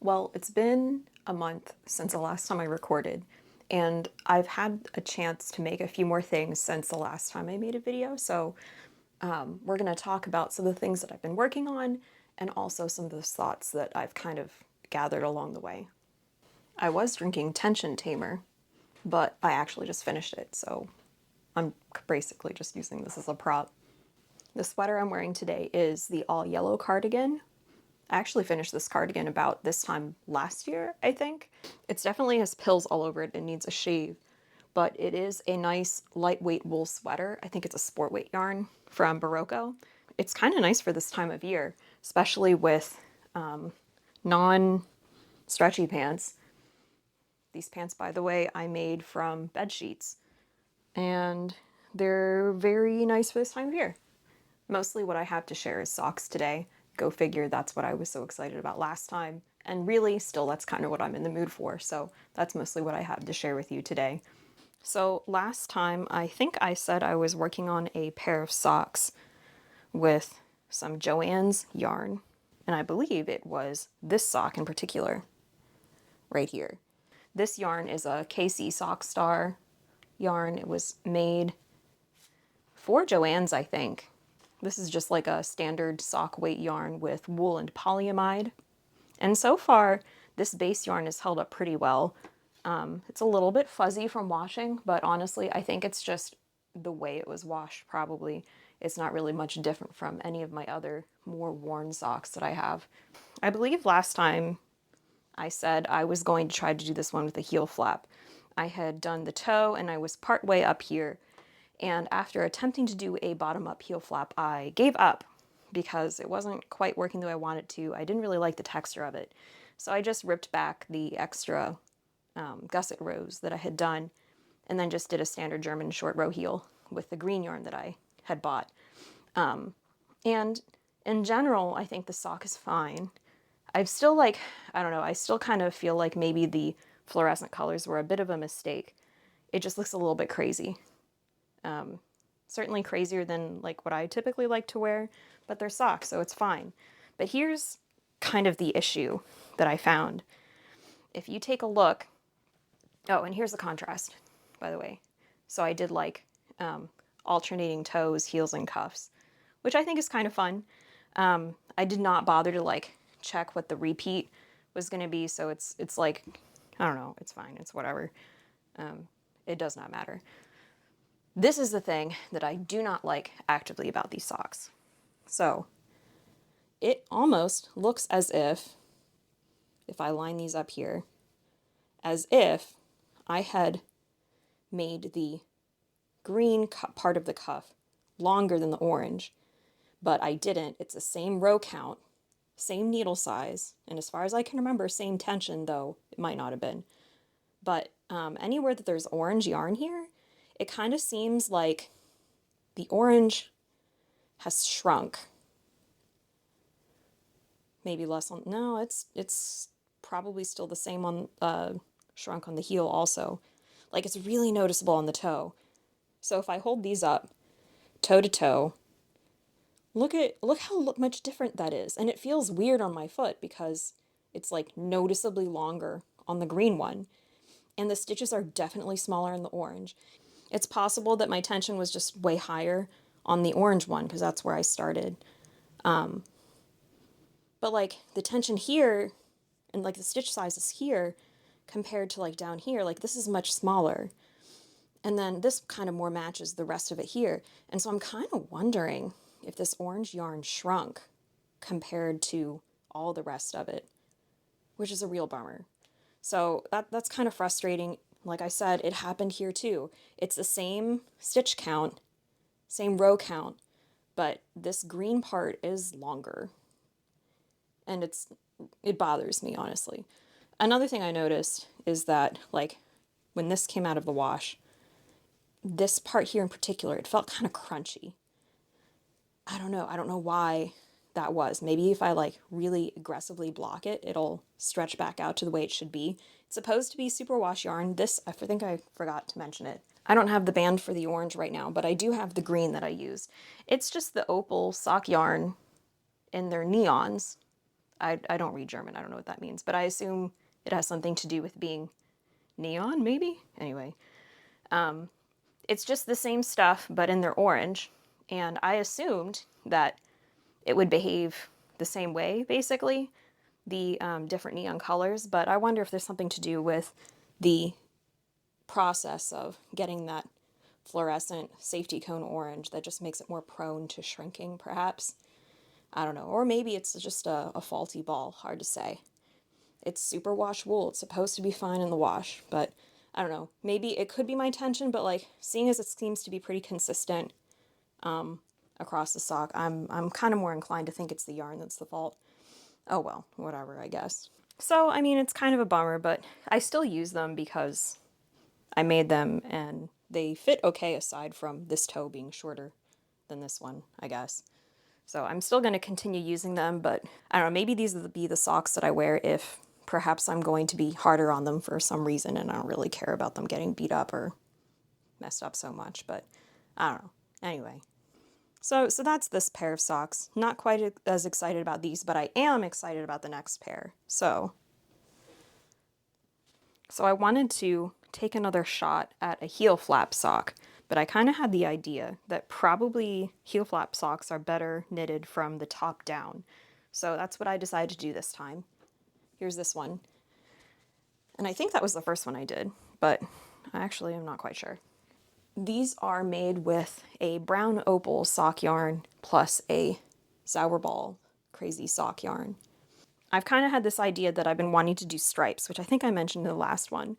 Well, it's been a month since the last time I recorded, and I've had a chance to make a few more things since the last time I made a video. So we're going to talk about some of the things that I've been working on and also some of those thoughts that I've kind of gathered along the way. I was drinking Tension Tamer, but I actually just finished it, so I'm basically just using this as a prop. The sweater I'm wearing today is the all yellow cardigan. I actually finished this cardigan about this time last year, I think. It's definitely has pills all over it and needs a shave, but it is a nice lightweight wool sweater. I think it's a sport weight yarn from Barocco. It's kind of nice for this time of year, especially with non-stretchy pants. These pants, by the way, I made from bed sheets, and they're very nice for this time of year. Mostly what I have to share is socks today. Go figure, that's what I was so excited about last time. And really, still, that's kind of what I'm in the mood for. So that's mostly what I have to share with you today. So last time, I think I said I was working on a pair of socks with some Joann's yarn. And I believe it was this sock in particular, right here. This yarn is a KC Sock Star yarn. It was made for Joann's, I think. This is just like a standard sock weight yarn with wool and polyamide. And so far, this base yarn has held up pretty well. It's a little bit fuzzy from washing, but honestly, I think it's just the way it was washed, probably. It's not really much different from any of my other more worn socks that I have. I believe last time I said I was going to try to do this one with a heel flap. I had done the toe and I was part way up here. And after attempting to do a bottom-up heel flap, I gave up because it wasn't quite working the way I wanted to. I didn't really like the texture of it. So I just ripped back the extra gusset rows that I had done and then just did a standard German short row heel with the green yarn that I had bought. And in general, I think the sock is fine. I've still I don't know, I still kind of feel like maybe the fluorescent colors were a bit of a mistake. It just looks a little bit crazy. Certainly crazier than like what I typically like to wear, but they're socks, so it's fine. But here's kind of the issue that I found. If you take a look, oh, and here's the contrast, by the way. So I did alternating toes, heels, and cuffs, which I think is kind of fun. I did not bother to check what the repeat was going to be, so it's like, I don't know, it's fine, it's whatever. It does not matter. This is the thing that I do not like actively about these socks. So it almost looks as if I line these up here, as if I had made the green part of the cuff longer than the orange, but I didn't. It's the same row count, same needle size, and as far as I can remember, same tension, though it might not have been. But anywhere that there's orange yarn here, it kind of seems like the orange has shrunk. Maybe less on, no, it's probably still the same on, shrunk on the heel also. Like it's really noticeable on the toe. So if I hold these up, toe to toe, look how much different that is. And it feels weird on my foot because it's like noticeably longer on the green one. And the stitches are definitely smaller in the orange. It's possible that my tension was just way higher on the orange one because that's where I started. But like the tension here and like the stitch sizes here compared to like down here, like this is much smaller. And then this kind of more matches the rest of it here. And so I'm kind of wondering if this orange yarn shrunk compared to all the rest of it, which is a real bummer. So that's kind of frustrating. Like I said, it happened here too. It's the same stitch count, same row count, but this green part is longer. And it bothers me, honestly. Another thing I noticed is that like when this came out of the wash, this part here in particular, it felt kind of crunchy. I don't know why that was. Maybe if I like really aggressively block it, it'll stretch back out to the way it should be. It's supposed to be superwash yarn. This, I think I forgot to mention it. I don't have the band for the orange right now, but I do have the green that I use. It's just the opal sock yarn in their neons. I don't read German. I don't know what that means, but I assume it has something to do with being neon, maybe? Anyway, it's just the same stuff, but in their orange. And I assumed that it would behave the same way, basically, the different neon colors. But I wonder if there's something to do with the process of getting that fluorescent safety cone orange that just makes it more prone to shrinking, perhaps. I don't know. Or maybe it's just a faulty ball. Hard to say. It's superwash wool. It's supposed to be fine in the wash, but I don't know. Maybe it could be my tension, but like seeing as it seems to be pretty consistent across the sock, I'm kind of more inclined to think it's the yarn that's the fault. Oh well, whatever, I guess. So, I mean, it's kind of a bummer, but I still use them because I made them and they fit okay aside from this toe being shorter than this one, I guess. So I'm still going to continue using them, but I don't know, maybe these will be the socks that I wear if perhaps I'm going to be harder on them for some reason and I don't really care about them getting beat up or messed up so much, but I don't know. Anyway, so that's this pair of socks. Not quite as excited about these, but I am excited about the next pair. So I wanted to take another shot at a heel flap sock, but I kind of had the idea that probably heel flap socks are better knitted from the top down. So that's what I decided to do this time. Here's this one. And I think that was the first one I did, but I actually am not quite sure. These are made with a brown opal sock yarn plus a sour ball crazy sock yarn. I've kind of had this idea that I've been wanting to do stripes, which I think I mentioned in the last one.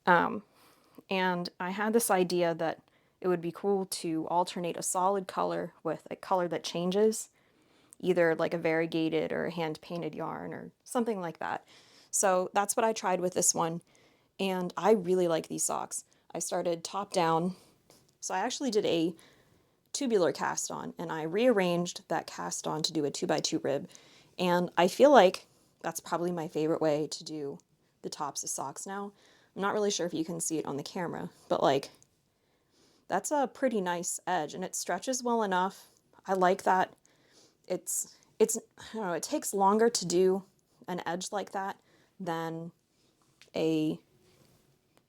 And I had this idea that it would be cool to alternate a solid color with a color that changes, either like a variegated or a hand painted yarn or something like that. So that's what I tried with this one, and I really like these socks. I started top down, so I actually did a tubular cast on, and I rearranged that cast on to do a 2x2 rib, and I feel like that's probably my favorite way to do the tops of socks now. I'm not really sure if you can see it on the camera, but like that's a pretty nice edge and it stretches well enough. I like that. It's I don't know, it takes longer to do an edge like that than a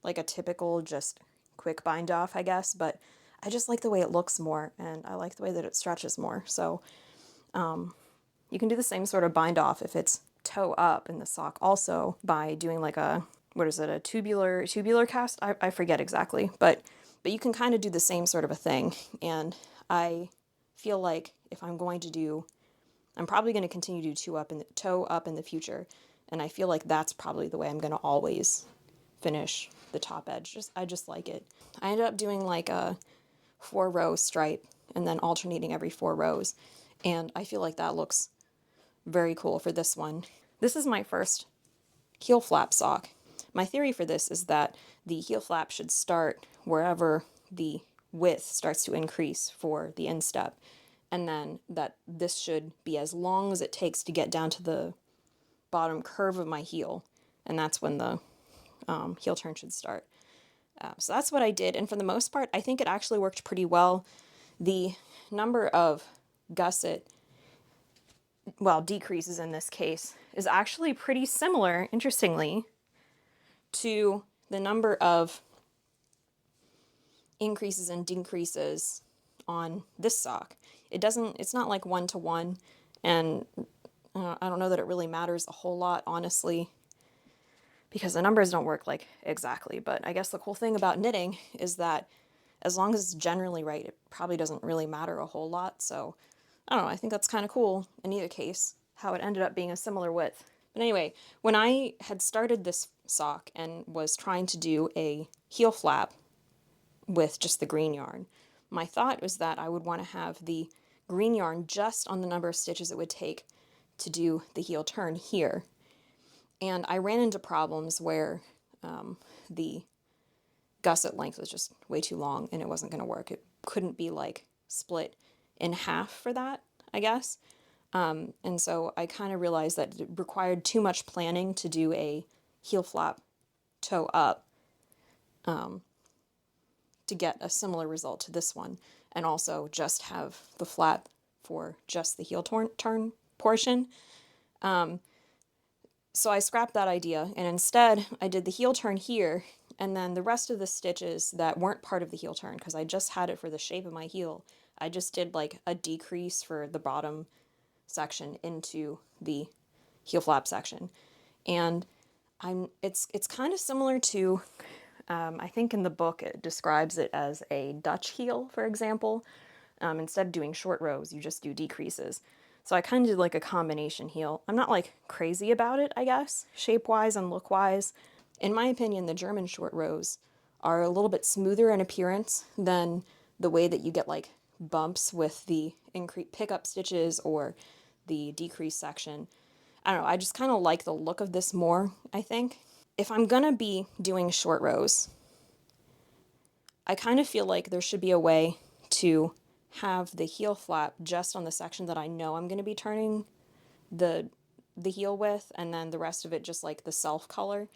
like a typical just quick bind off, I guess, but I just like the way it looks more and I like the way that it stretches more. So you can do the same sort of bind off if it's toe up in the sock also by doing like a, what is it, a tubular cast? I forget exactly, but you can kind of do the same sort of a thing. And I feel like if I'm going to do, I'm probably going to continue to do toe up in the future. And I feel like that's probably the way I'm going to always finish the top edge. I just like it. I ended up doing like a 4-row stripe and then alternating every 4 rows. And I feel like that looks very cool for this one. This is my first heel flap sock. My theory for this is that the heel flap should start wherever the width starts to increase for the instep, and then that this should be as long as it takes to get down to the bottom curve of my heel, and that's when the heel turn should start. So that's what I did, and for the most part, I think it actually worked pretty well. The number of gusset, well, decreases in this case, is actually pretty similar, interestingly, to the number of increases and decreases on this sock. It's not like 1-to-1, and I don't know that it really matters a whole lot, honestly, because the numbers don't work like exactly, but I guess the cool thing about knitting is that as long as it's generally right, it probably doesn't really matter a whole lot, so I don't know, I think that's kind of cool in either case, how it ended up being a similar width. But anyway, when I had started this sock and was trying to do a heel flap with just the green yarn, my thought was that I would want to have the green yarn just on the number of stitches it would take to do the heel turn here. And I ran into problems where the gusset length was just way too long and it wasn't going to work. It couldn't be like split in half for that, I guess. And so I kind of realized that it required too much planning to do a heel flap toe up to get a similar result to this one, and also just have the flap for just the heel turn portion. So I scrapped that idea, and instead I did the heel turn here, and then the rest of the stitches that weren't part of the heel turn, because I just had it for the shape of my heel, I just did like a decrease for the bottom section into the heel flap section. And it's kind of similar to, I think in the book it describes it as a Dutch heel, for example. Instead of doing short rows, you just do decreases. So I kind of did like a combination heel. I'm not like crazy about it, I guess, shape-wise and look-wise. In my opinion, the German short rows are a little bit smoother in appearance than the way that you get like bumps with the increase pickup stitches or the decrease section. I don't know, I just kind of like the look of this more, I think. If I'm gonna be doing short rows, I kind of feel like there should be a way to have the heel flap just on the section that I know I'm going to be turning the heel with, and then the rest of it just like the self color.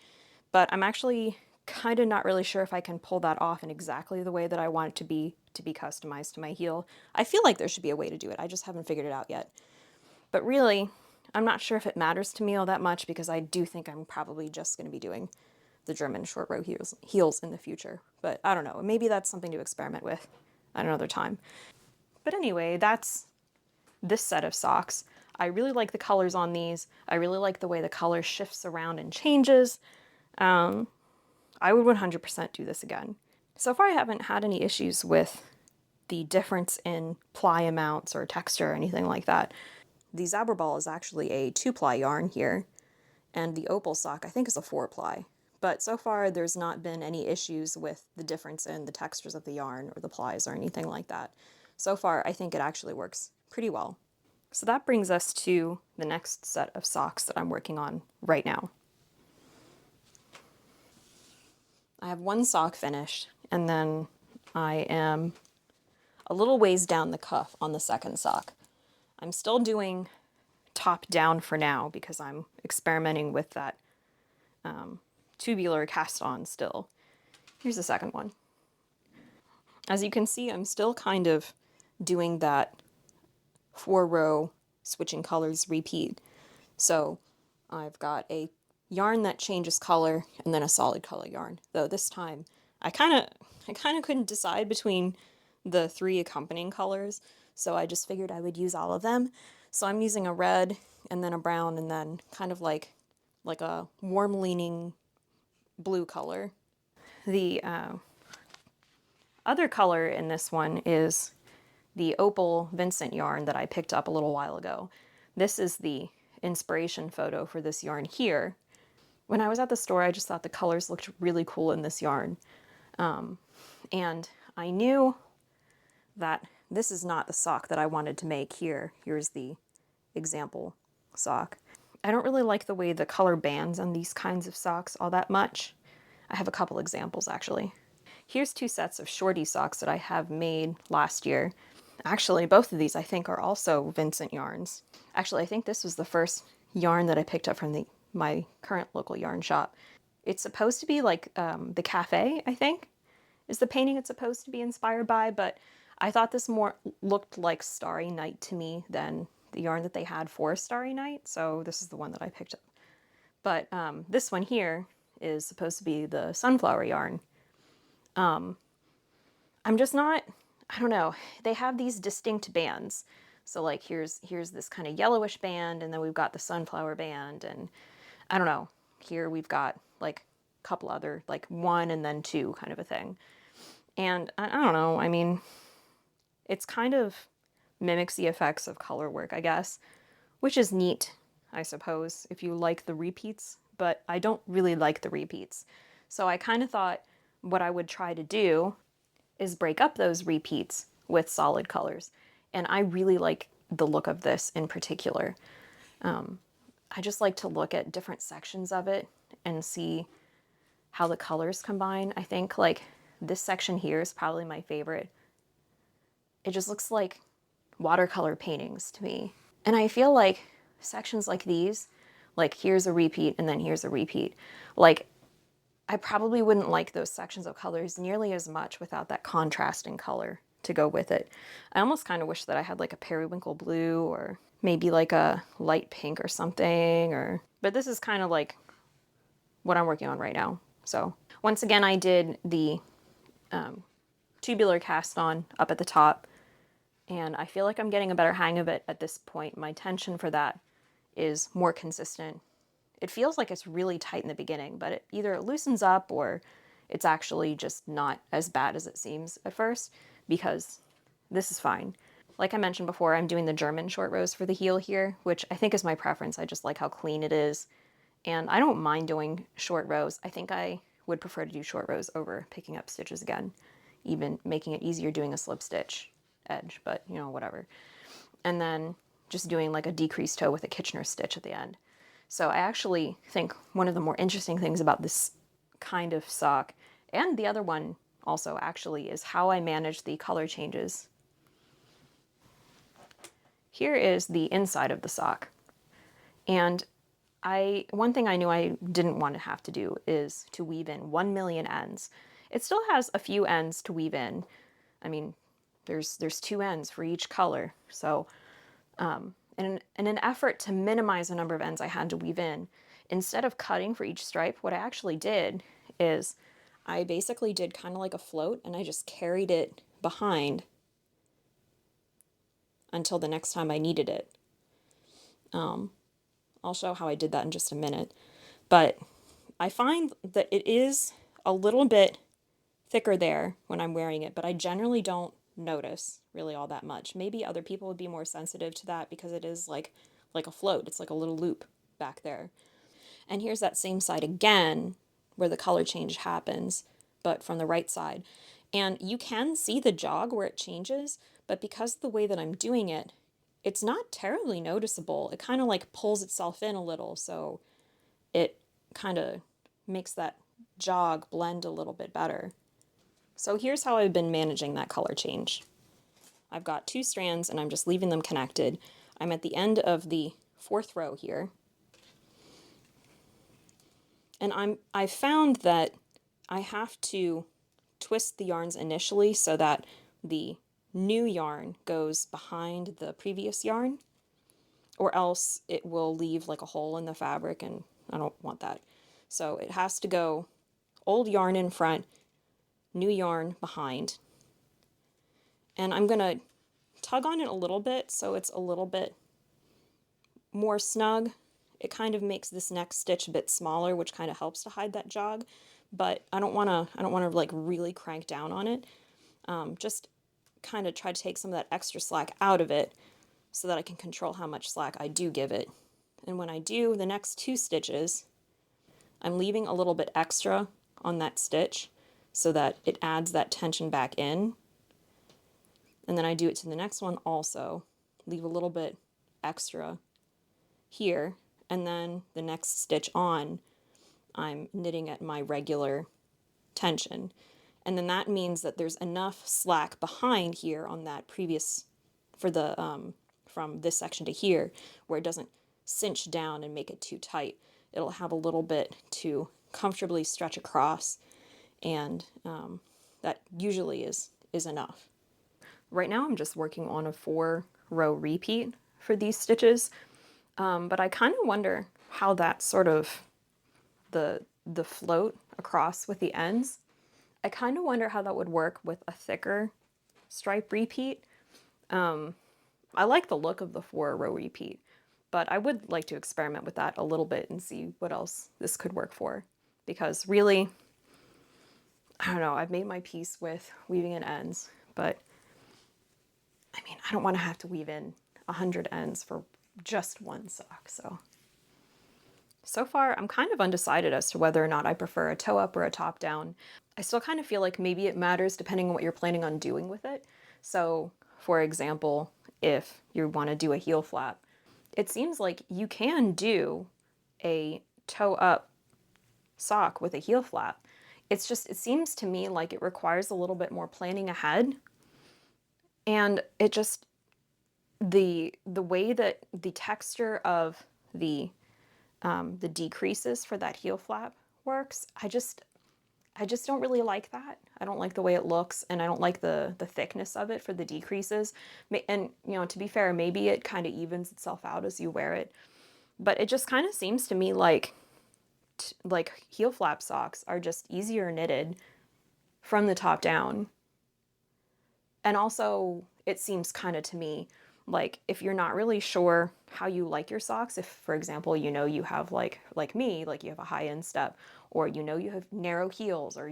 But I'm actually kind of not really sure if I can pull that off in exactly the way that I want it to be customized to my heel. I feel like there should be a way to do it. I just haven't figured it out yet. But really, I'm not sure if it matters to me all that much because I do think I'm probably just going to be doing the German short row heels in the future. But I don't know. Maybe that's something to experiment with at another time. But anyway, that's this set of socks. I really like the colors on these. I really like the way the color shifts around and changes. I would 100% do this again. So far, I haven't had any issues with the difference in ply amounts or texture or anything like that. The Zabberball is actually a 2-ply yarn here, and the Opal sock I think is a 4-ply. But so far there's not been any issues with the difference in the textures of the yarn or the plies or anything like that. So far I think it actually works pretty well. So that brings us to the next set of socks that I'm working on right now. I have one sock finished, and then I am a little ways down the cuff on the second sock. I'm still doing top down for now because I'm experimenting with that tubular cast on still. Here's the second one. As you can see, I'm still kind of doing that 4-row switching colors repeat. So I've got a yarn that changes color and then a solid color yarn. Though this time I kind of couldn't decide between the 3 accompanying colors, so I just figured I would use all of them. So I'm using a red and then a brown and then kind of like a warm leaning blue color. The other color in this one is the Opal Vincent yarn that I picked up a little while ago. This is the inspiration photo for this yarn here. When I was at the store, I just thought the colors looked really cool in this yarn. And I knew that this is not the sock that I wanted to make here. Here's the example sock. I don't really like the way the color bands on these kinds of socks all that much. I have a couple examples actually. Here's 2 sets of shorty socks that I have made last year. Actually, both of these I think are also Vincent yarns. Actually, I think this was the first yarn that I picked up from my current local yarn shop. It's supposed to be like the cafe, I think, is the painting it's supposed to be inspired by, but I thought this more looked like Starry Night to me than the yarn that they had for Starry Night, so this is the one that I picked up. But this one here is supposed to be the sunflower yarn. I'm just not, I don't know, they have these distinct bands. So like here's this kind of yellowish band, and then we've got the sunflower band, and I don't know, here we've got like a couple other, like 1 and then 2 kind of a thing. And I don't know, I mean, it's kind of mimics the effects of color work, I guess, which is neat, I suppose, if you like the repeats, but I don't really like the repeats. So I kind of thought what I would try to do is break up those repeats with solid colors. And I really like the look of this in particular. I just like to look at different sections of it and see how the colors combine. I think like this section here is probably my favorite. It just looks like watercolor paintings to me. And I feel like sections like these, like here's a repeat and then here's a repeat, like I probably wouldn't like those sections of colors nearly as much without that contrasting color to go with it. I almost kind of wish that I had like a periwinkle blue or maybe like a light pink or something, but this is kind of like what I'm working on right now. So once again, I did the tubular cast on up at the top, and I feel like I'm getting a better hang of it at this point. My tension for that is more consistent. It feels like it's really tight in the beginning, but either it loosens up or it's actually just not as bad as it seems at first, because this is fine. Like I mentioned before, I'm doing the German short rows for the heel here, which I think is my preference. I just like how clean it is. And I don't mind doing short rows. I think I would prefer to do short rows over picking up stitches again, even making it easier doing a slip stitch edge, but you know, whatever. And then just doing like a decreased toe with a Kitchener stitch at the end. So I actually think one of the more interesting things about this kind of sock, and the other one also actually, is how I manage the color changes. Here is the inside of the sock. And one thing I knew I didn't want to have to do is to weave in 1,000,000 ends. It still has a few ends to weave in. I mean, there's 2 ends for each color. So in an effort to minimize the number of ends I had to weave in, instead of cutting for each stripe, what I actually did is I basically did kind of like a float, and I just carried it behind until the next time I needed it. I'll show how I did that in just a minute. But I find that it is a little bit thicker there when I'm wearing it, but I generally don't notice really all that much. Maybe other people would be more sensitive to that because it is like a float. It's like a little loop back there. And here's that same side again where the color change happens, but from the right side. And you can see the jog where it changes, but because of the way that I'm doing it, it's not terribly noticeable. It kind of like pulls itself in a little, so it kind of makes that jog blend a little bit better. So here's how I've been managing that color change. I've got 2 strands and I'm just leaving them connected. I'm at the end of the 4th row here. And I found that I have to twist the yarns initially so that the new yarn goes behind the previous yarn, or else it will leave like a hole in the fabric, and I don't want that. So it has to go old yarn in front, new yarn behind. And I'm going to tug on it a little bit so it's a little bit more snug. It kind of makes this next stitch a bit smaller, which kind of helps to hide that jog, but I don't want to like really crank down on it. Just kind of try to take some of that extra slack out of it so that I can control how much slack I do give it. And when I do the next 2 stitches, I'm leaving a little bit extra on that stitch so that it adds that tension back in. And then I do it to the next one also, leave a little bit extra here, and then the next stitch on, I'm knitting at my regular tension. And then that means that there's enough slack behind here on that previous, for the, from this section to here, where it doesn't cinch down and make it too tight. It'll have a little bit to comfortably stretch across, and that usually is enough. Right now I'm just working on a 4-row repeat for these stitches, but I kind of wonder how that sort of, the float across with the ends, I kind of wonder how that would work with a thicker stripe repeat. I like the look of the 4-row repeat, but I would like to experiment with that a little bit and see what else this could work for. Because really, I don't know, I've made my peace with weaving in ends, but I mean, I don't want to have to weave in 100 ends for just one sock. So far, I'm kind of undecided as to whether or not I prefer a toe up or a top down. I still kind of feel like maybe it matters depending on what you're planning on doing with it. So, for example, if you want to do a heel flap, it seems like you can do a toe up sock with a heel flap. It's just, it seems to me like it requires a little bit more planning ahead. And it just, the way that the texture of the decreases for that heel flap works, I just don't really like that. I don't like the way it looks, and I don't like the thickness of it for the decreases. And to be fair, maybe it kind of evens itself out as you wear it, but it just kind of seems to me like heel flap socks are just easier knitted from the top down. And also, it seems kind of to me like if you're not really sure how you like your socks, if for example, you have like me, like you have a high instep, or you have narrow heels, or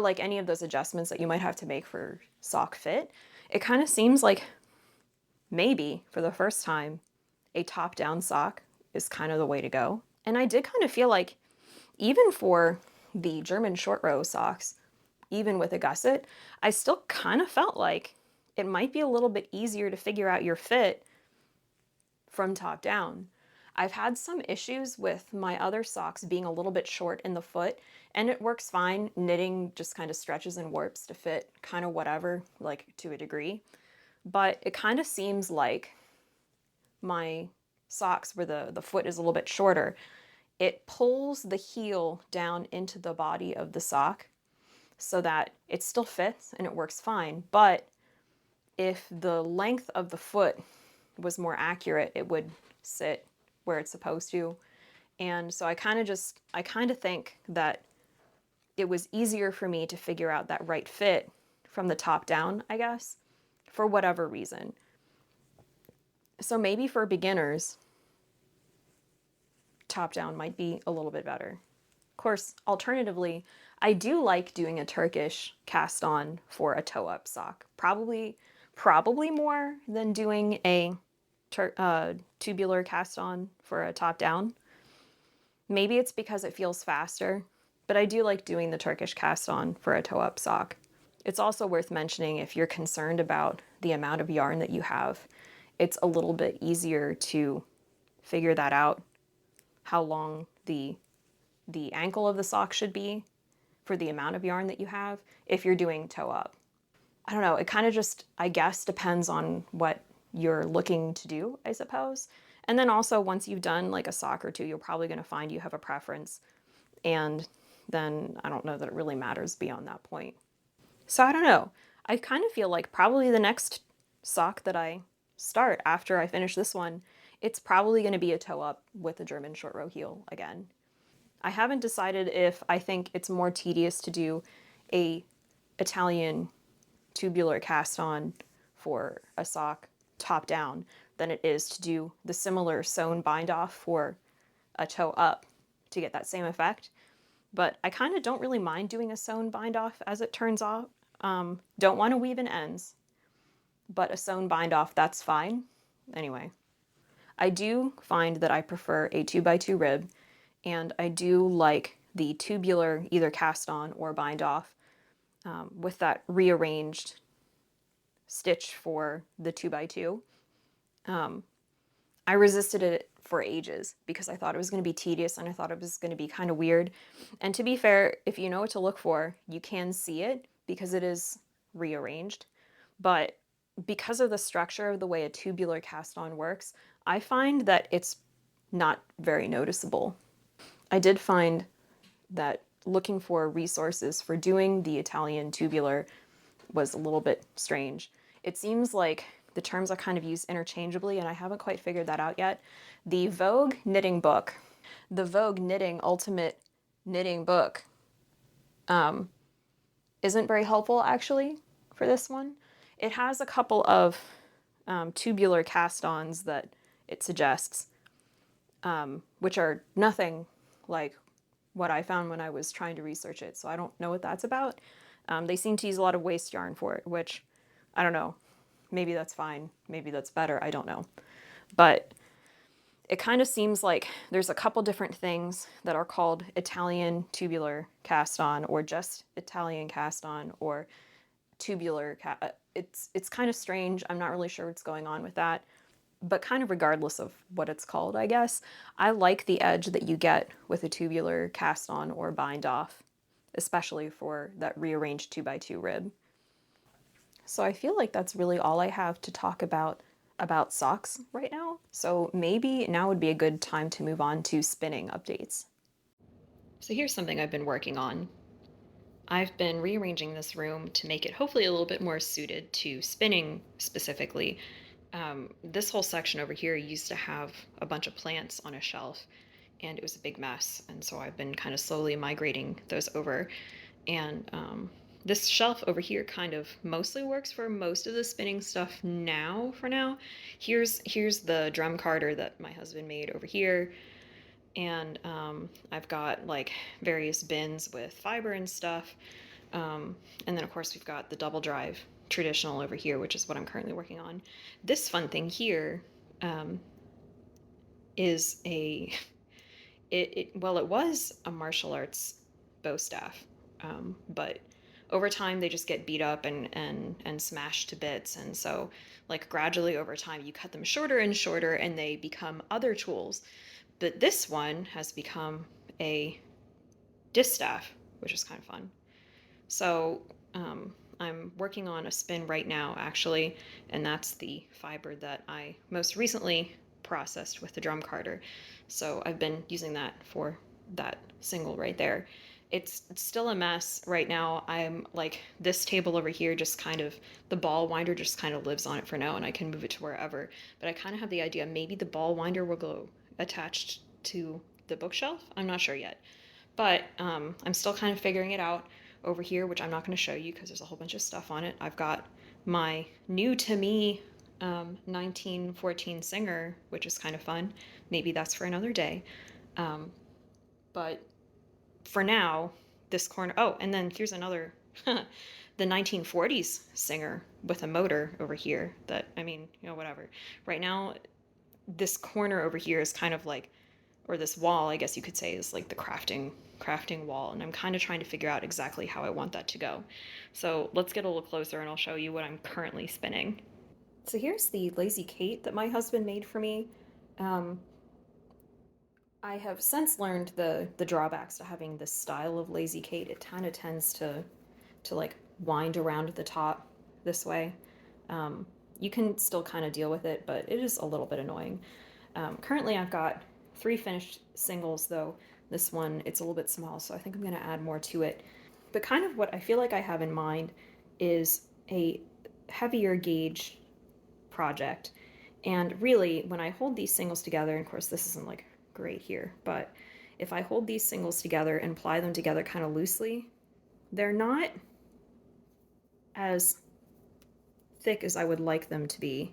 like any of those adjustments that you might have to make for sock fit, it kind of seems like maybe for the first time, a top down sock is kind of the way to go. And I did kind of feel like even for the German short row socks, even with a gusset, I still kind of felt like it might be a little bit easier to figure out your fit from top down. I've had some issues with my other socks being a little bit short in the foot, and it works fine. Knitting just kind of stretches and warps to fit kind of whatever, like to a degree. But it kind of seems like my socks where the foot is a little bit shorter, it pulls the heel down into the body of the sock so that it still fits and it works fine. But if the length of the foot was more accurate, it would sit where it's supposed to. And so I kind of think that it was easier for me to figure out that right fit from the top down, I guess, for whatever reason. So maybe for beginners, top down might be a little bit better. Of course, alternatively, I do like doing a Turkish cast on for a toe up sock. Probably more than doing a tubular cast on for a top down. Maybe it's because it feels faster, but I do like doing the Turkish cast on for a toe up sock. It's also worth mentioning if you're concerned about the amount of yarn that you have, it's a little bit easier to figure that out, how long the ankle of the sock should be for the amount of yarn that you have if you're doing toe up. I don't know, it kind of just, I guess, depends on what you're looking to do, I suppose. And then also, once you've done like a sock or two, you're probably going to find you have a preference. And then I don't know that it really matters beyond that point. So I don't know. I kind of feel like probably the next sock that I start after I finish this one, it's probably going to be a toe up with a German short row heel again. I haven't decided if I think it's more tedious to do a Italian tubular cast on for a sock top down than it is to do the similar sewn bind off for a toe up to get that same effect. But I kind of don't really mind doing a sewn bind off as it turns out. Don't want to weave in ends, but a sewn bind off, that's fine. Anyway, I do find that I prefer a 2x2 rib, and I do like the tubular either cast on or bind off with that rearranged stitch for the 2x2. I resisted it for ages because I thought it was going to be tedious and I thought it was going to be kind of weird. And to be fair, if you know what to look for, you can see it because it is rearranged. But because of the structure of the way a tubular cast on works, I find that it's not very noticeable. I did find that looking for resources for doing the Italian tubular was a little bit strange. It seems like the terms are kind of used interchangeably, and I haven't quite figured that out yet. The Vogue knitting book, the Vogue Knitting Ultimate Knitting Book, isn't very helpful actually for this one. It has a couple of tubular cast-ons that it suggests, which are nothing like what I found when I was trying to research it, so I don't know what that's about. They seem to use a lot of waste yarn for it, which, I don't know, maybe that's fine, maybe that's better, I don't know. But it kind of seems like there's a couple different things that are called Italian tubular cast on, or just Italian cast on, or tubular it's kind of strange. I'm not really sure what's going on with that. But kind of regardless of what it's called, I guess, I like the edge that you get with a tubular cast on or bind off, especially for that rearranged 2x2 rib. So I feel like that's really all I have to talk about socks right now. So maybe now would be a good time to move on to spinning updates. So here's something I've been working on. I've been rearranging this room to make it hopefully a little bit more suited to spinning specifically. This whole section over here used to have a bunch of plants on a shelf, and it was a big mess. And so I've been kind of slowly migrating those over. And this shelf over here kind of mostly works for most of the spinning stuff now. For now, here's the drum carder that my husband made over here, and I've got like various bins with fiber and stuff. And then of course we've got the double drive traditional over here, which is what I'm currently working on. This fun thing here um, is a it was a martial arts bow staff, but over time they just get beat up and smashed to bits, and so like gradually over time you cut them shorter and shorter and they become other tools. But this one has become a distaff, which is kind of fun. So I'm working on a spin right now, actually, and that's the fiber that I most recently processed with the drum carder. So I've been using that for that single right there. It's still a mess right now. I'm like, this table over here just kind of, the ball winder just kind of lives on it for now, and I can move it to wherever. But I kind of have the idea maybe the ball winder will go attached to the bookshelf. I'm not sure yet. But I'm still kind of figuring it out over here, which I'm not going to show you because there's a whole bunch of stuff on it. I've got my new to me 1914 Singer, which is kind of fun. Maybe that's for another day. But for now, this corner. Oh, and then here's another the 1940s Singer with a motor over here. That, I mean, whatever. Right now, this corner over here is kind of like, or this wall, I guess you could say, is like the crafting wall, and I'm kind of trying to figure out exactly how I want that to go. So let's get a little closer and I'll show you what I'm currently spinning. So here's the Lazy Kate that my husband made for me. Um, I have since learned the drawbacks to having this style of Lazy Kate. It kind of tends to like wind around the top this way. Um, you can still kind of deal with it, but it is a little bit annoying. Currently, I've got 3 finished singles, though. This one, it's a little bit small, so I think I'm going to add more to it. But kind of what I feel like I have in mind is a heavier gauge project. And really, when I hold these singles together, and of course this isn't like great here, but if I hold these singles together and ply them together kind of loosely, they're not as thick as I would like them to be.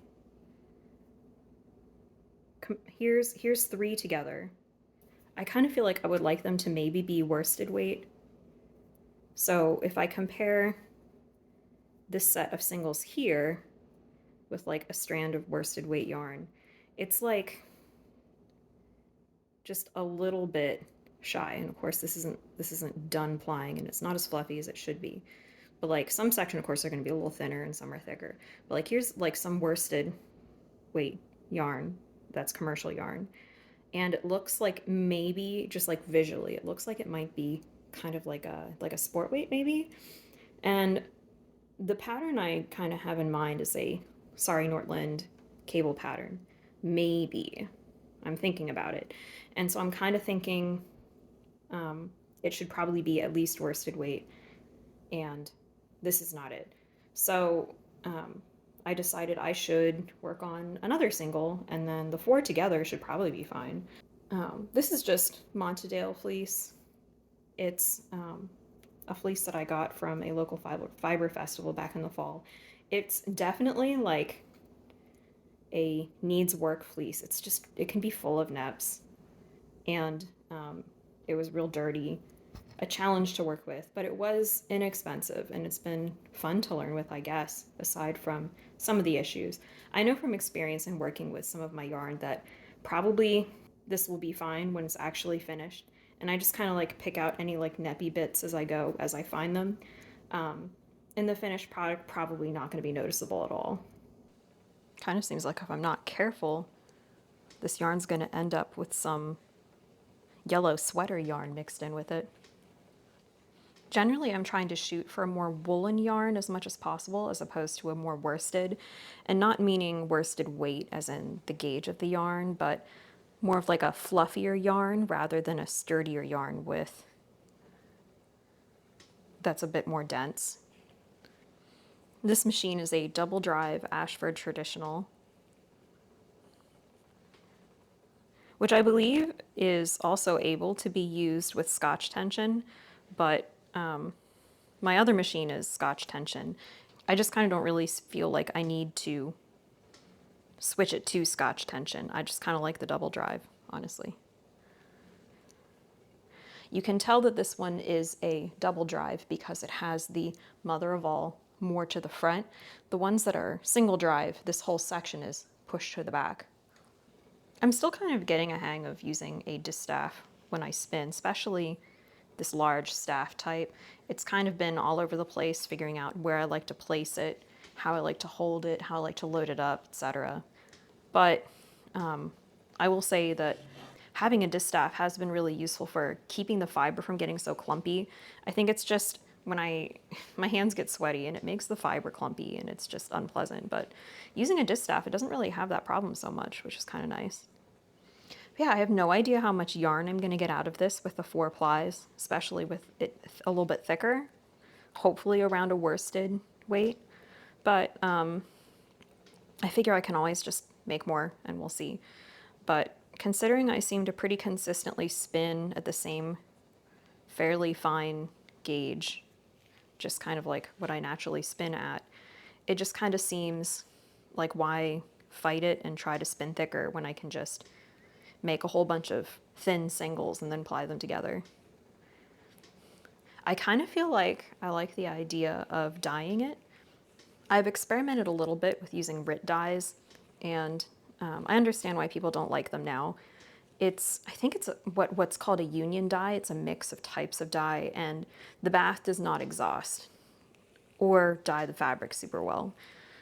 Here's 3 together. I kind of feel like I would like them to maybe be worsted weight. So if I compare this set of singles here with like a strand of worsted weight yarn, it's like just a little bit shy. And of course this isn't done plying, and it's not as fluffy as it should be. But like some section of course are going to be a little thinner and some are thicker. But like here's like some worsted weight yarn that's commercial yarn, and it looks like maybe just like visually it looks like it might be kind of like a sport weight maybe. And the pattern I kind of have in mind is a Sari Nordland cable pattern. Maybe. I'm thinking about it. And so I'm kind of thinking it should probably be at least worsted weight, and this is not it. So I decided I should work on another single, and then the 4 together should probably be fine. This is just Montedale fleece. It's a fleece that I got from a local fiber festival back in the fall. It's definitely like a needs work fleece. It's just, it can be full of neps, and it was real dirty, a challenge to work with, but it was inexpensive, and it's been fun to learn with, I guess, aside from some of the issues. I know from experience in working with some of my yarn that probably this will be fine when it's actually finished, and I just kind of like pick out any like neppy bits as I go, as I find them. And the finished product probably not going to be noticeable at all. Kind of seems like if I'm not careful, this yarn's going to end up with some yellow sweater yarn mixed in with it. Generally, I'm trying to shoot for a more woolen yarn as much as possible, as opposed to a more worsted, and not meaning worsted weight as in the gauge of the yarn, but more of like a fluffier yarn rather than a sturdier yarn with that's a bit more dense. This machine is a double drive Ashford Traditional, which I believe is also able to be used with Scotch tension, but my other machine is Scotch tension. I just kind of don't really feel like I need to switch it to Scotch tension. I just kind of like the double drive, honestly. You can tell that this one is a double drive because it has the mother of all more to the front. The ones that are single drive, this whole section is pushed to the back. I'm still kind of getting a hang of using a distaff when I spin, especially this large staff type. It's kind of been all over the place figuring out where I like to place it, how I like to hold it, how I like to load it up, etc. But I will say that having a distaff has been really useful for keeping the fiber from getting so clumpy. I think it's just when my hands get sweaty and it makes the fiber clumpy and it's just unpleasant. But using a distaff, it doesn't really have that problem so much, which is kind of nice. But yeah, I have no idea how much yarn I'm going to get out of this with the 4 plies, especially with it a little bit thicker, hopefully around a worsted weight. But I figure I can always just make more and we'll see. But considering I seem to pretty consistently spin at the same fairly fine gauge, just kind of like what I naturally spin at, it just kind of seems like why fight it and try to spin thicker when I can just make a whole bunch of thin singles and then ply them together. I kind of feel like I like the idea of dyeing it. I've experimented a little bit with using RIT dyes, and I understand why people don't like them now. I think it's what's called a union dye. It's a mix of types of dye, and the bath does not exhaust or dye the fabric super well.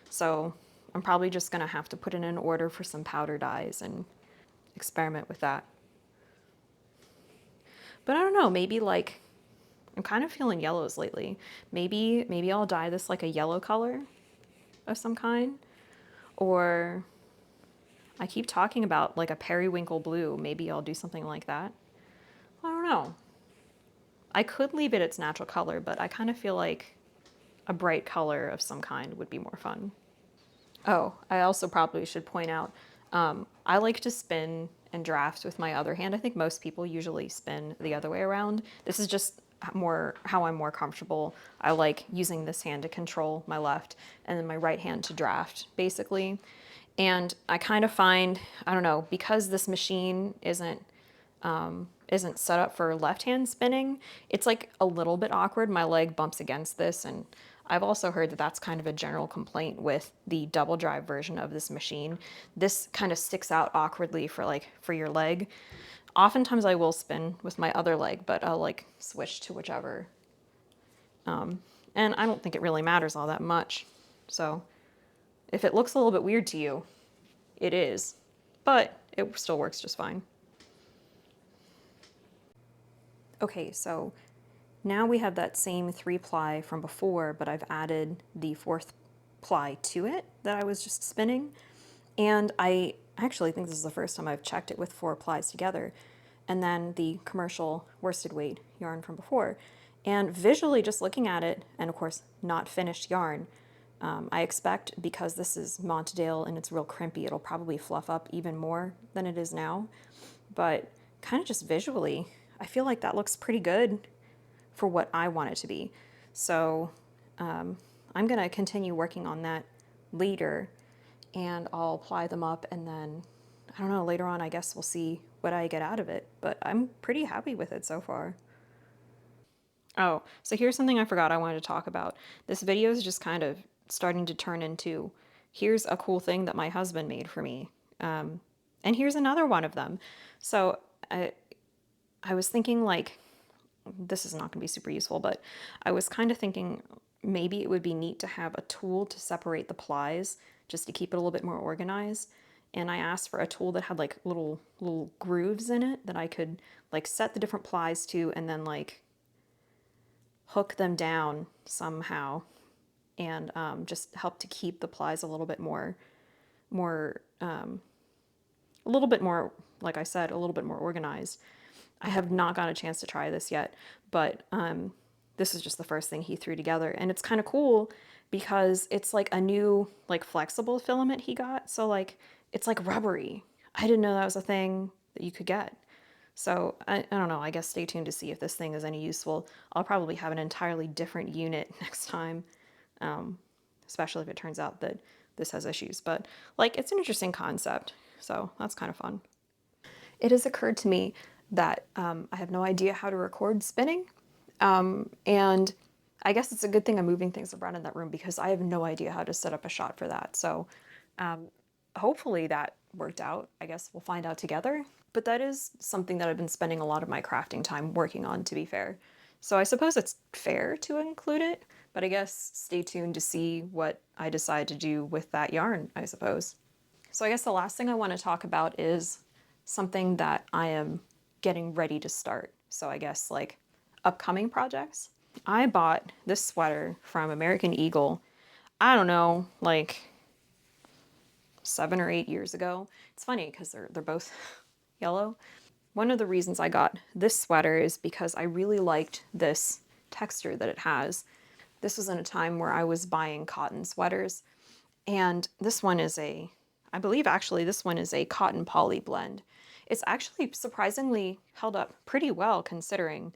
So I'm probably just gonna have to put in an order for some powder dyes and experiment with that. But I don't know, maybe like I'm kind of feeling yellows lately. Maybe I'll dye this like a yellow color of some kind, or I keep talking about like a periwinkle blue. Maybe I'll do something like that. I don't know. I could leave it its natural color, but I kind of feel like a bright color of some kind would be more fun. Oh, I also probably should point out, I like to spin and draft with my other hand. I think most people usually spin the other way around. This is just more how I'm more comfortable. I like using this hand to control my left and then my right hand to draft, basically. And I kind of find, I don't know, because this machine isn't set up for left hand spinning, it's like a little bit awkward. My leg bumps against this, and I've also heard that that's kind of a general complaint with the double drive version of this machine. This kind of sticks out awkwardly for your leg. Oftentimes I will spin with my other leg, but I'll like switch to whichever. And I don't think it really matters all that much. So if it looks a little bit weird to you, it is, but it still works just fine. Okay, so now we have that same 3 ply from before, but I've added the 4th ply to it that I was just spinning. And I actually think this is the first time I've checked it with 4 plies together. And then the commercial worsted weight yarn from before. And visually, just looking at it, and of course, not finished yarn, I expect because this is Montedale and it's real crimpy, it'll probably fluff up even more than it is now. But kind of just visually, I feel like that looks pretty good for what I want it to be. So I'm going to continue working on that later, and I'll apply them up, and then, I don't know, later on I guess we'll see what I get out of it. But I'm pretty happy with it so far. Oh, so here's something I forgot I wanted to talk about. This video is just kind of starting to turn into, here's a cool thing that my husband made for me. And here's another one of them. So I was thinking like, this is not going to be super useful, but I was kind of thinking maybe it would be neat to have a tool to separate the plies just to keep it a little bit more organized. And I asked for a tool that had like little grooves in it that I could like set the different plies to and then like hook them down somehow, and just help to keep the plies a little bit more, a little bit more, like I said, a little bit more organized. I have not got a chance to try this yet, but this is just the first thing he threw together. And it's kind of cool because it's like a new, like flexible filament he got. So like, it's like rubbery. I didn't know that was a thing that you could get. So I don't know, I guess stay tuned to see if this thing is any useful. I'll probably have an entirely different unit next time, especially if it turns out that this has issues. But like, it's an interesting concept. So that's kind of fun. It has occurred to me that I have no idea how to record spinning. And I guess it's a good thing I'm moving things around in that room because I have no idea how to set up a shot for that. So hopefully that worked out. I guess we'll find out together. But that is something that I've been spending a lot of my crafting time working on, to be fair. So I suppose it's fair to include it, but I guess stay tuned to see what I decide to do with that yarn, I suppose. So I guess the last thing I want to talk about is something that I am getting ready to start. So I guess like upcoming projects. I bought this sweater from American Eagle, I don't know, like 7 or 8 years ago. It's funny because they're both yellow. One of the reasons I got this sweater is because I really liked this texture that it has. This was in a time where I was buying cotton sweaters, and this one is I believe actually this one is a cotton poly blend. It's actually surprisingly held up pretty well considering.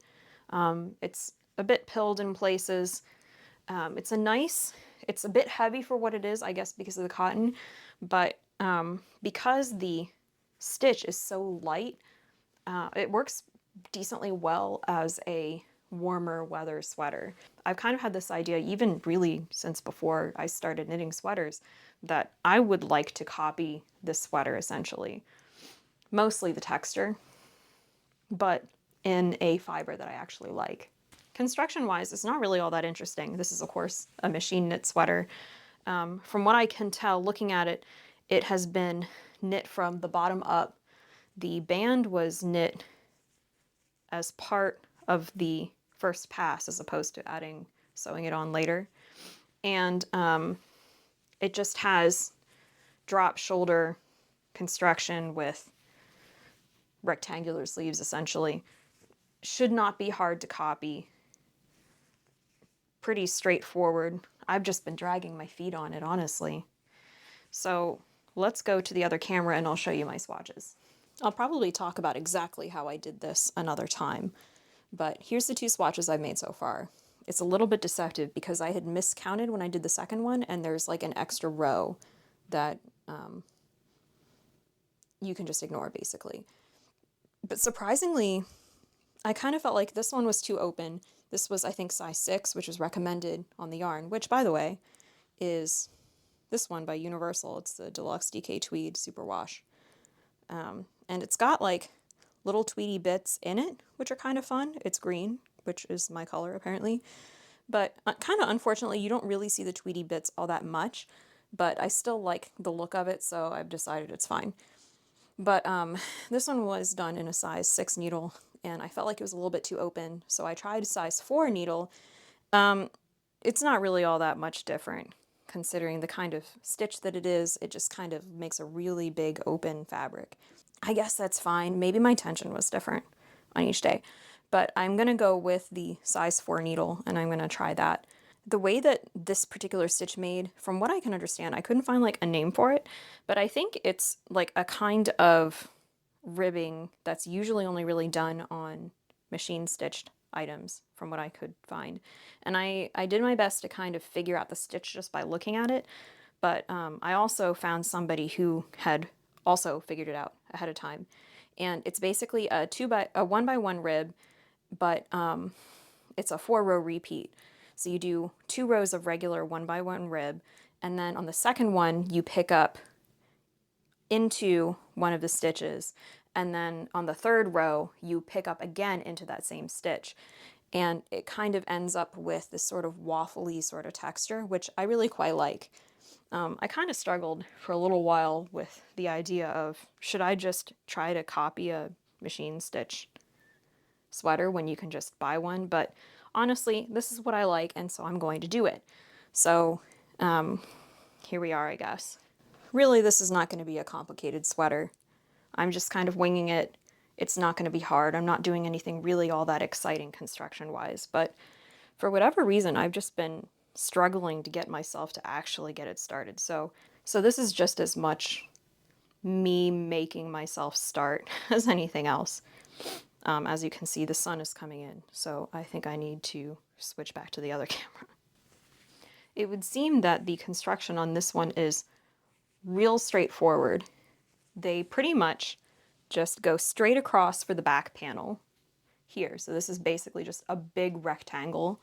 It's a bit pilled in places. It's a bit heavy for what it is, I guess because of the cotton, but because the stitch is so light, it works decently well as a warmer weather sweater. I've kind of had this idea, even really since before I started knitting sweaters, that I would like to copy this sweater essentially. Mostly the texture, but in a fiber that I actually like. Construction-wise, it's not really all that interesting. This is, of course, a machine knit sweater. From what I can tell, looking at it, it has been knit from the bottom up. The band was knit as part of the first pass as opposed to sewing it on later. And it just has drop shoulder construction with rectangular sleeves essentially. Should not be hard to copy. Pretty straightforward. I've just been dragging my feet on it, honestly. So let's go to the other camera and I'll show you my swatches. I'll probably talk about exactly how I did this another time, but here's the 2 swatches I've made so far. It's a little bit deceptive because I had miscounted when I did the second one, and there's like an extra row that you can just ignore basically. But surprisingly, I kind of felt like this one was too open. This was, I think, size 6, which is recommended on the yarn, which, by the way, is this one by Universal. It's the Deluxe DK Tweed Superwash. And it's got, like, little tweedy bits in it, which are kind of fun. It's green, which is my color, apparently. But kind of unfortunately, you don't really see the tweedy bits all that much. But I still like the look of it, so I've decided it's fine. But this one was done in a size 6 needle, and I felt like it was a little bit too open, so I tried a size 4 needle. It's not really all that much different, considering the kind of stitch that it is. It just kind of makes a really big open fabric. I guess that's fine. Maybe my tension was different on each day, but I'm going to go with the size 4 needle, and I'm going to try that. The way that this particular stitch made, from what I can understand, I couldn't find like a name for it, but I think it's like a kind of ribbing that's usually only really done on machine stitched items from what I could find. And I did my best to kind of figure out the stitch just by looking at it, but I also found somebody who had also figured it out ahead of time. And it's basically a 1x1 rib, but it's a 4-row repeat. So you do 2 rows of regular 1x1 rib, and then on the second one you pick up into one of the stitches, and then on the third row you pick up again into that same stitch. And it kind of ends up with this sort of waffly sort of texture, which I really quite like. I kind of struggled for a little while with the idea of, should I just try to copy a machine stitch sweater when you can just buy one? But honestly, this is what I like, and so I'm going to do it. So here we are, I guess. Really, this is not going to be a complicated sweater. I'm just kind of winging it. It's not going to be hard. I'm not doing anything really all that exciting construction-wise, but For whatever reason, I've just been struggling to get myself to actually get it started. So this is just as much me making myself start as anything else. As you can see, the sun is coming in, so I think I need to switch back to the other camera. It would seem that the construction on this one is real straightforward. They pretty much just go straight across for the back panel here. So this is basically just a big rectangle.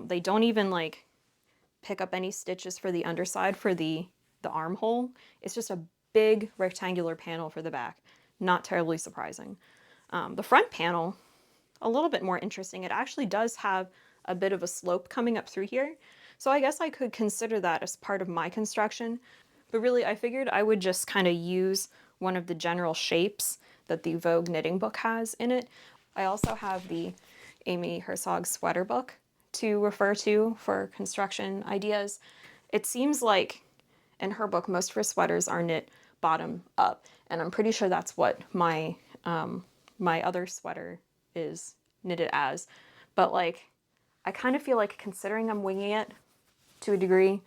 They don't even like pick up any stitches for the underside for the armhole. It's just a big rectangular panel for the back. Not terribly surprising. The front panel, a little bit more interesting. It actually does have a bit of a slope coming up through here. So I guess I could consider that as part of my construction. But really, I figured I would just kind of use one of the general shapes that the Vogue knitting book has in it. I also have the Amy Herzog sweater book to refer to for construction ideas. It seems like in her book, most of her sweaters are knit bottom up, and I'm pretty sure that's what my my other sweater is knitted as. But like, I kind of feel like considering I'm winging it to a degree,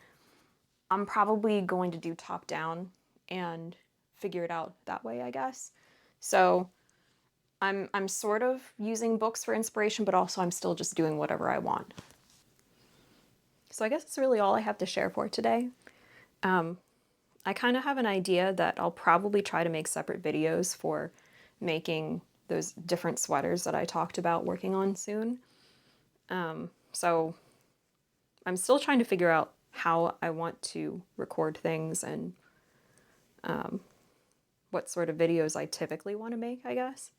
I'm probably going to do top down and figure it out that way, I guess. So I'm sort of using books for inspiration, but also I'm still just doing whatever I want. So I guess that's really all I have to share for today. I kind of have an idea that I'll probably try to make separate videos for making those different sweaters that I talked about working on soon. So I'm still trying to figure out how I want to record things and what sort of videos I typically want to make, I guess.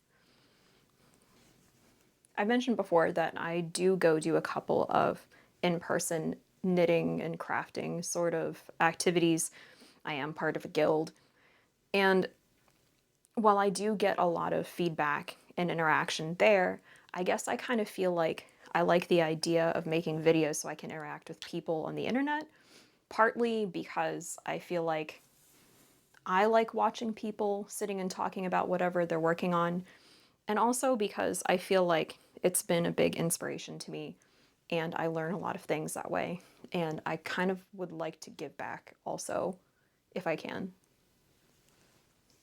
I mentioned before that I do go do a couple of in-person knitting and crafting sort of activities. I am part of a guild. And while I do get a lot of feedback and interaction there, I guess I kind of feel like I like the idea of making videos so I can interact with people on the internet, partly because I feel like I like watching people sitting and talking about whatever they're working on, and also because I feel like it's been a big inspiration to me and I learn a lot of things that way, and I kind of would like to give back also if I can.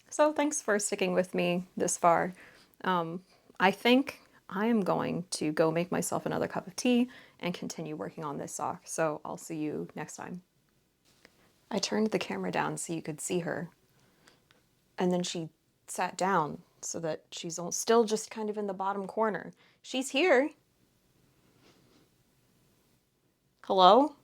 So thanks for sticking with me this far. I think I am going to go make myself another cup of tea and continue working on this sock, so I'll see you next time. I turned the camera down so you could see her, and then she sat down so that she's still just kind of in the bottom corner. She's here. Hello?